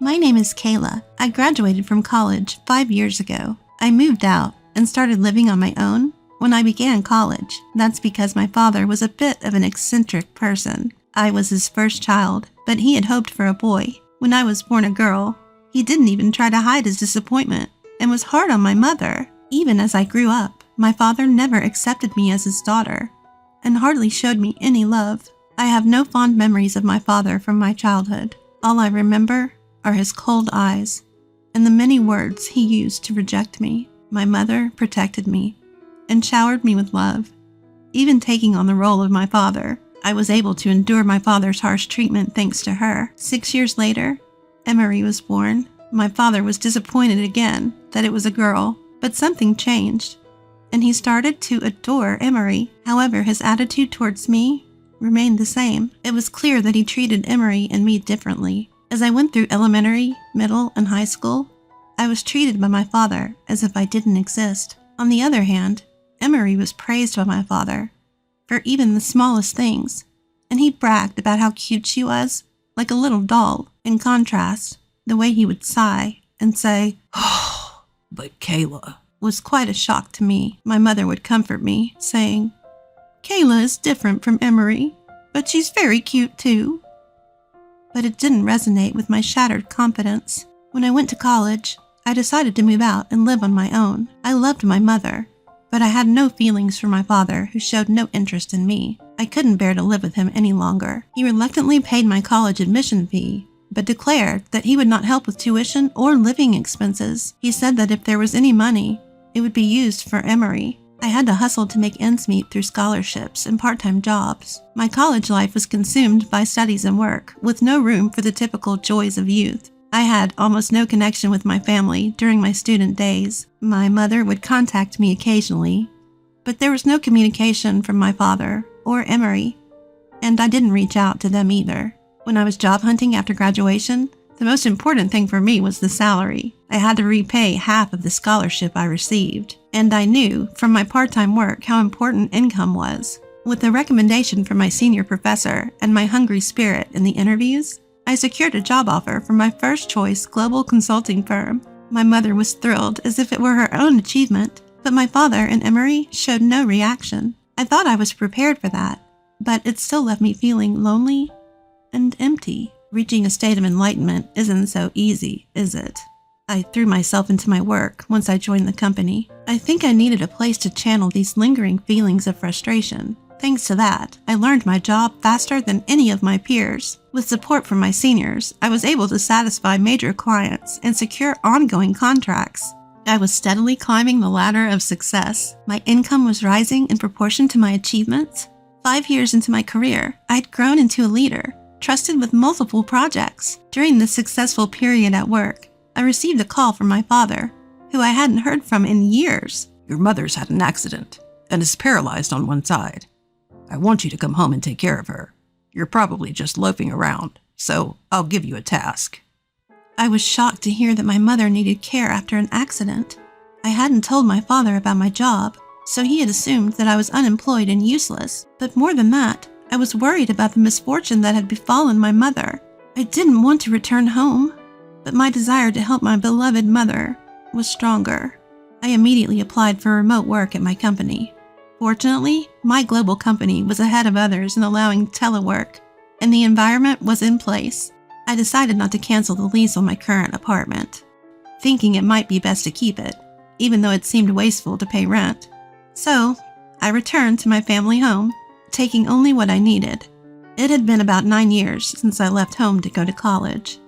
My name is Kayla. I graduated from college 5 years ago. I moved out and started living on my own when I began college. That's because my father was a bit of an eccentric person. I was his first child, but he had hoped for a boy. When I was born a girl, he didn't even try to hide his disappointment and was hard on my mother. Even as I grew up, my father never accepted me as his daughter and hardly showed me any love. I have no fond memories of my father from my childhood. All I remember are his cold eyes and the many words he used to reject me. My mother protected me and showered me with love. Even taking on the role of my father, I was able to endure my father's harsh treatment thanks to her. 6 years later, Emery was born. My father was disappointed again that it was a girl, but something changed, and he started to adore Emery. However, his attitude towards me remained the same. It was clear that he treated Emery and me differently. As I went through elementary, middle, and high school, I was treated by my father as if I didn't exist. On the other hand, Emery was praised by my father for even the smallest things, and he bragged about how cute she was, like a little doll. In contrast, the way he would sigh and say, "Oh, but Kayla," was quite a shock to me. My mother would comfort me, saying, "Kayla is different from Emery, but she's very cute too." But it didn't resonate with my shattered confidence. When I went to college, I decided to move out and live on my own. I loved my mother, but I had no feelings for my father, who showed no interest in me. I couldn't bear to live with him any longer. He reluctantly paid my college admission fee, but declared that he would not help with tuition or living expenses. He said that if there was any money, it would be used for Emery. I had to hustle to make ends meet through scholarships and part-time jobs. My college life was consumed by studies and work, with no room for the typical joys of youth. I had almost no connection with my family during my student days. My mother would contact me occasionally, but there was no communication from my father or Emery, and I didn't reach out to them either. When I was job hunting after graduation, the most important thing for me was the salary. I had to repay half of the scholarship I received, and I knew from my part-time work how important income was. With the recommendation from my senior professor and my hungry spirit in the interviews, I secured a job offer from my first-choice global consulting firm. My mother was thrilled as if it were her own achievement, but my father and Emery showed no reaction. I thought I was prepared for that, but it still left me feeling lonely and empty. Reaching a state of enlightenment isn't so easy, is it? I threw myself into my work once I joined the company. I think I needed a place to channel these lingering feelings of frustration. Thanks to that, I learned my job faster than any of my peers. With support from my seniors, I was able to satisfy major clients and secure ongoing contracts. I was steadily climbing the ladder of success. My income was rising in proportion to my achievements. 5 years into my career, I'd grown into a leader, trusted with multiple projects. During this successful period at work, I received a call from my father, who I hadn't heard from in years. "Your mother's had an accident and is paralyzed on one side. I want you to come home and take care of her. You're probably just loafing around, so I'll give you a task." I was shocked to hear that my mother needed care after an accident. I hadn't told my father about my job, so he had assumed that I was unemployed and useless. But more than that, I was worried about the misfortune that had befallen my mother. I didn't want to return home, but my desire to help my beloved mother was stronger. I immediately applied for remote work at my company. Fortunately, my global company was ahead of others in allowing telework, and the environment was in place. I decided not to cancel the lease on my current apartment, thinking it might be best to keep it, even though it seemed wasteful to pay rent. So, I returned to my family home, taking only what I needed. It had been about 9 years since I left home to go to college.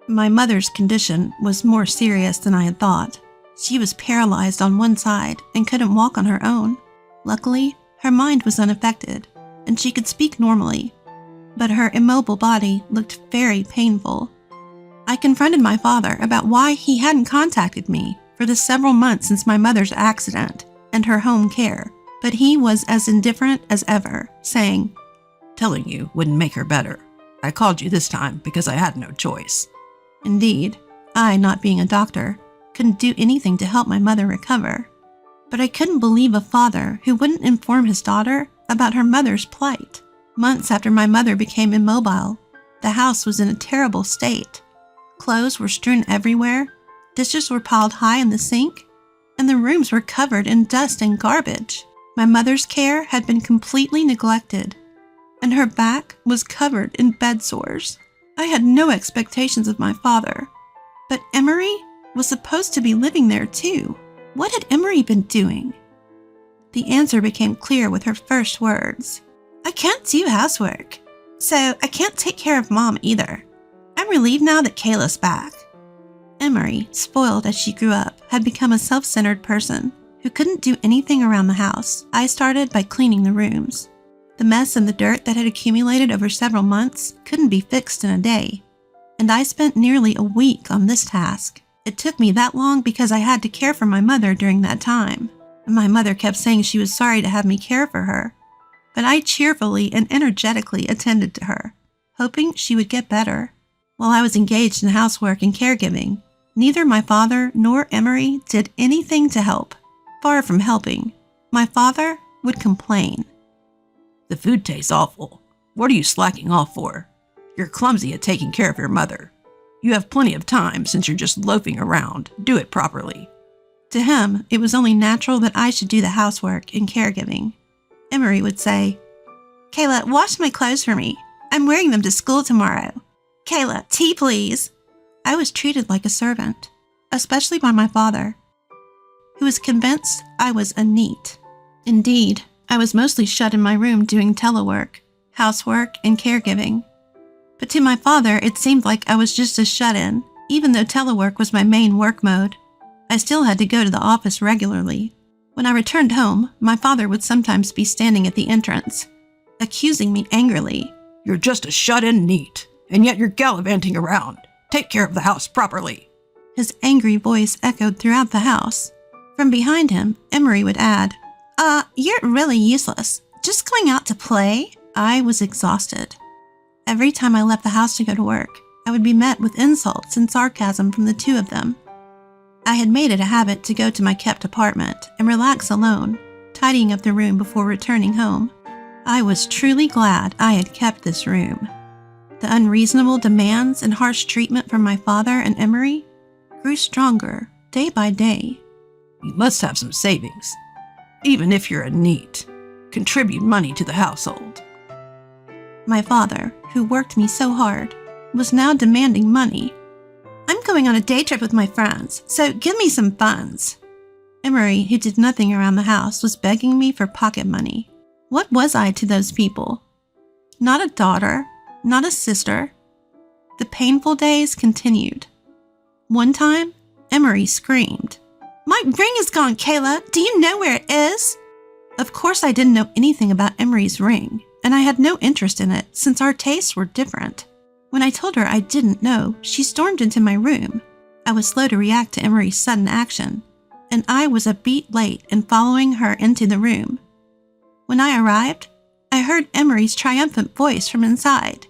My mother's condition was more serious than I had thought. She was paralyzed on one side and couldn't walk on her own. Luckily, her mind was unaffected, and she could speak normally, but her immobile body looked very painful. I confronted my father about why he hadn't contacted me for the several months since my mother's accident and her home care, but he was as indifferent as ever, saying, "Telling you wouldn't make her better. I called you this time because I had no choice." Indeed, I, not being a doctor, couldn't do anything to help my mother recover. But I couldn't believe a father who wouldn't inform his daughter about her mother's plight. Months after my mother became immobile, the house was in a terrible state. Clothes were strewn everywhere, dishes were piled high in the sink, and the rooms were covered in dust and garbage. My mother's care had been completely neglected, and her back was covered in bed sores. I had no expectations of my father, but Emery was supposed to be living there too. What had Emery been doing? The answer became clear with her first words. I can't do housework, so I can't take care of Mom either. I'm relieved now that Kayla's back. Emery, spoiled as she grew up, had become a self-centered person who couldn't do anything around the house. I started by cleaning the rooms. The mess and the dirt that had accumulated over several months couldn't be fixed in a day, and I spent nearly a week on this task. It took me that long because I had to care for my mother during that time. My mother kept saying she was sorry to have me care for her, but I cheerfully and energetically attended to her, hoping she would get better. While I was engaged in housework and caregiving, neither my father nor Emery did anything to help. Far from helping, my father would complain. The food tastes awful. What are you slacking off for? You're clumsy at taking care of your mother. You have plenty of time since you're just loafing around. Do it properly. To him, it was only natural that I should do the housework and caregiving. Emery would say, Kayla, wash my clothes for me. I'm wearing them to school tomorrow. Kayla, tea please. I was treated like a servant, especially by my father, who was convinced I was a NEET. Indeed, I was mostly shut in my room doing telework, housework, and caregiving. But to my father, it seemed like I was just a shut-in. Even though telework was my main work mode, I still had to go to the office regularly. When I returned home, my father would sometimes be standing at the entrance, accusing me angrily. You're just a shut-in NEET, and yet you're gallivanting around. Take care of the house properly. His angry voice echoed throughout the house. From behind him, Emery would add, you're really useless. Just going out to play? I was exhausted. Every time I left the house to go to work, I would be met with insults and sarcasm from the two of them. I had made it a habit to go to my kept apartment and relax alone, tidying up the room before returning home. I was truly glad I had kept this room. The unreasonable demands and harsh treatment from my father and Emery grew stronger day by day. You must have some savings. Even if you're a NEET, contribute money to the household. My father, who worked me so hard, was now demanding money. I'm going on a day trip with my friends, so give me some funds. Emery, who did nothing around the house, was begging me for pocket money. What was I to those people? Not a daughter, not a sister. The painful days continued. One time, Emery screamed, My ring is gone, Kayla. Do you know where it is? Of course, I didn't know anything about Emery's ring, and I had no interest in it since our tastes were different. When I told her I didn't know, she stormed into my room. I was slow to react to Emery's sudden action, and I was a beat late in following her into the room. When I arrived, I heard Emery's triumphant voice from inside.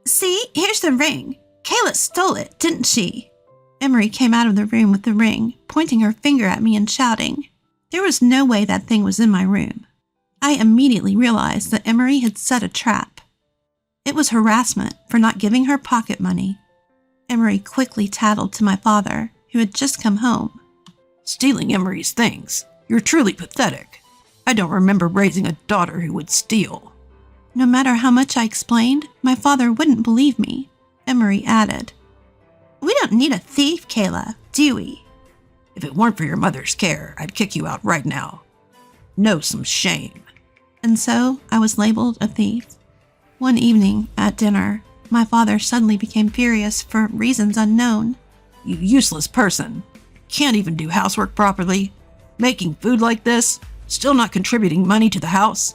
See, here's the ring. Kayla stole it, didn't she? Emery came out of the room with the ring, pointing her finger at me and shouting. There was no way that thing was in my room. I immediately realized that Emery had set a trap. It was harassment for not giving her pocket money. Emery quickly tattled to my father, who had just come home. Stealing Emery's things. You're truly pathetic. I don't remember raising a daughter who would steal. No matter how much I explained, my father wouldn't believe me. Emery added, We don't need a thief, Kayla, do we? If it weren't for your mother's care, I'd kick you out right now. Know some shame. And so I was labeled a thief. One evening at dinner, my father suddenly became furious for reasons unknown. You useless person. Can't even do housework properly. Making food like this. Still not contributing money to the house.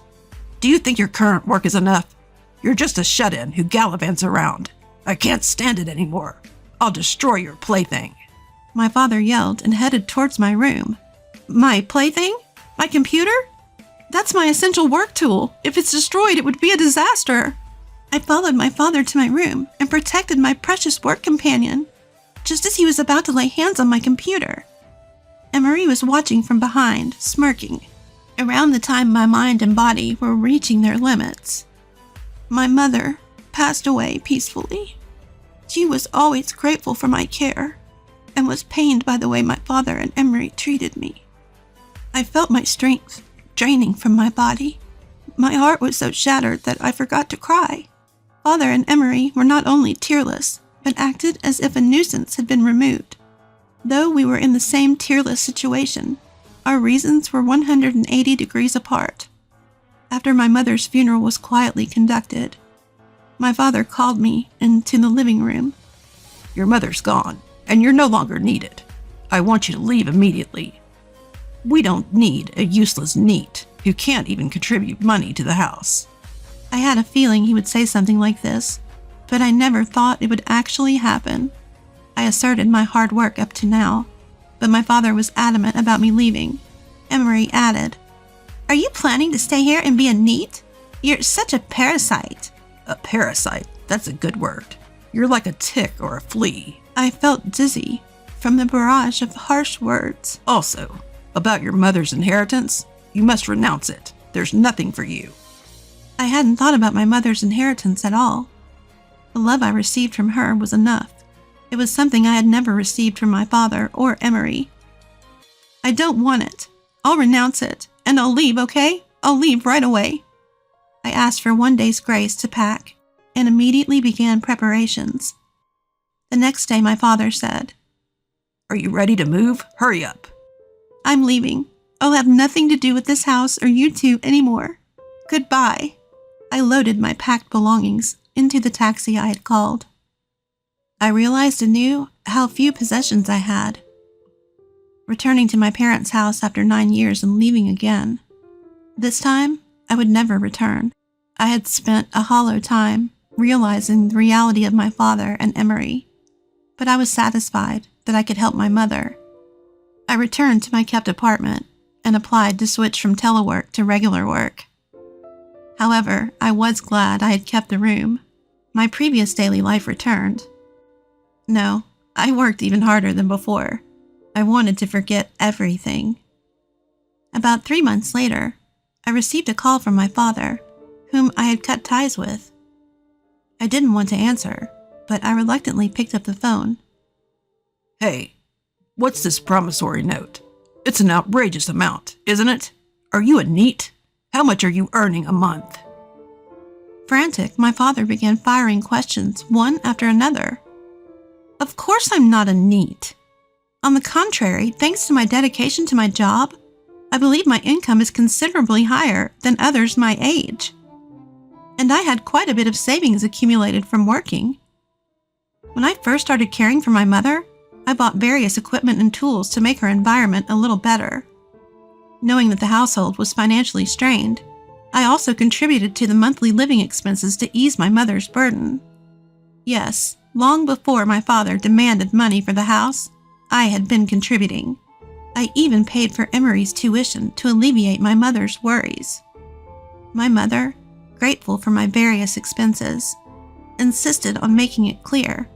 Do you think your current work is enough? You're just a shut-in who gallivants around. I can't stand it anymore. I'll destroy your plaything. My father yelled and headed towards my room. My plaything? My computer? That's my essential work tool. If it's destroyed, it would be a disaster. I followed my father to my room and protected my precious work companion, just as he was about to lay hands on my computer. Emery was watching from behind, smirking, around the time my mind and body were reaching their limits. My mother passed away peacefully. She was always grateful for my care and was pained by the way my father and Emery treated me. I felt my strength draining from my body. My heart was so shattered that I forgot to cry. Father and Emery were not only tearless, but acted as if a nuisance had been removed. Though we were in the same tearless situation, our reasons were 180 degrees apart. After my mother's funeral was quietly conducted, my father called me into the living room. Your mother's gone, and you're no longer needed. I want you to leave immediately. We don't need a useless NEET who can't even contribute money to the house. I had a feeling he would say something like this, but I never thought it would actually happen. I asserted my hard work up to now, but my father was adamant about me leaving. Emery added, "Are you planning to stay here and be a NEET? You're such a parasite." A parasite? That's a good word. You're like a tick or a flea. I felt dizzy from the barrage of harsh words. Also, about your mother's inheritance, you must renounce it. There's nothing for you. I hadn't thought about my mother's inheritance at all. The love I received from her was enough. It was something I had never received from my father or Emery. I don't want it. I'll renounce it, and I'll leave, okay? I'll leave right away. I asked for 1 day's grace to pack, and immediately began preparations. The next day my father said, "Are you ready to move? Hurry up." "I'm leaving. I'll have nothing to do with this house or you two anymore. Goodbye." I loaded my packed belongings into the taxi I had called. I realized anew how few possessions I had. Returning to my parents' house after 9 years and leaving again. This time, I would never return. I had spent a hollow time realizing the reality of my father and Emery, but I was satisfied that I could help my mother. I returned to my kept apartment and applied to switch from telework to regular work. However, I was glad I had kept the room. My previous daily life returned. No, I worked even harder than before. I wanted to forget everything. About 3 months later, I received a call from my father, whom I had cut ties with. I didn't want to answer, but I reluctantly picked up the phone. "Hey, what's this promissory note? It's an outrageous amount, isn't it? Are you a NEET? How much are you earning a month?" Frantic, my father began firing questions, one after another. Of course I'm not a NEET. On the contrary, thanks to my dedication to my job, I believe my income is considerably higher than others my age. And I had quite a bit of savings accumulated from working. When I first started caring for my mother, I bought various equipment and tools to make her environment a little better. Knowing that the household was financially strained, I also contributed to the monthly living expenses to ease my mother's burden. Yes, long before my father demanded money for the house, I had been contributing. I even paid for Emery's tuition to alleviate my mother's worries. My mother, grateful for my various expenses, insisted on making it clear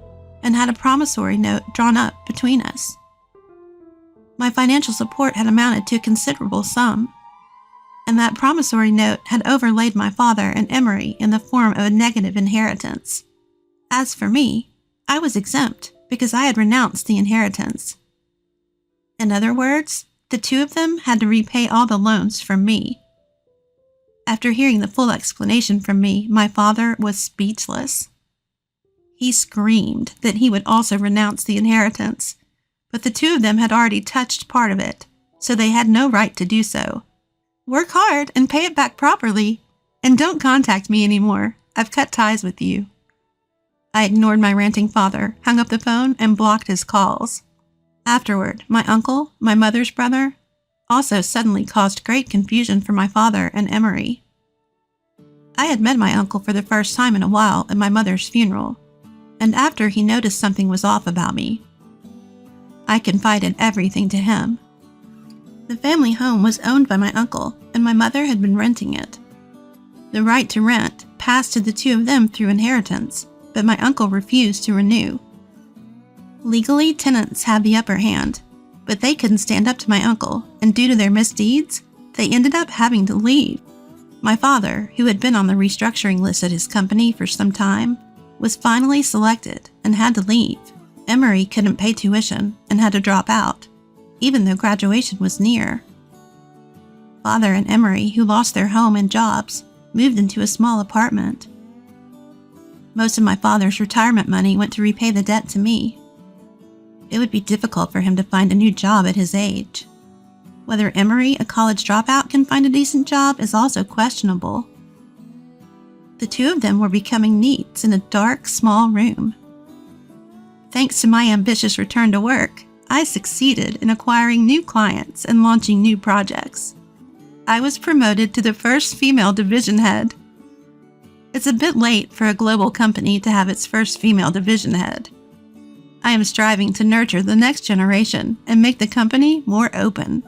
and had a promissory note drawn up between us. My financial support had amounted to a considerable sum, and that promissory note had overlaid my father and Emery in the form of a negative inheritance. As for me, I was exempt because I had renounced the inheritance. In other words, the two of them had to repay all the loans from me. After hearing the full explanation from me, my father was speechless. He screamed that he would also renounce the inheritance, but the two of them had already touched part of it, so they had no right to do so. Work hard and pay it back properly, and don't contact me anymore. I've cut ties with you. I ignored my ranting father, hung up the phone, and blocked his calls. Afterward, my uncle, my mother's brother, also suddenly caused great confusion for my father and Emery. I had met my uncle for the first time in a while at my mother's funeral, and after he noticed something was off about me, I confided everything to him. The family home was owned by my uncle, and my mother had been renting it. The right to rent passed to the two of them through inheritance, but my uncle refused to renew. Legally, tenants had the upper hand, but they couldn't stand up to my uncle, and due to their misdeeds, they ended up having to leave. My father, who had been on the restructuring list at his company for some time, was finally selected and had to leave. Emery couldn't pay tuition and had to drop out, even though graduation was near. Father and Emery, who lost their home and jobs, moved into a small apartment. Most of my father's retirement money went to repay the debt to me. It would be difficult for him to find a new job at his age. Whether Emery, a college dropout, can find a decent job is also questionable. The two of them were becoming neats in a dark, small room. Thanks to my ambitious return to work, I succeeded in acquiring new clients and launching new projects. I was promoted to the first female division head. It's a bit late for a global company to have its first female division head. I am striving to nurture the next generation and make the company more open.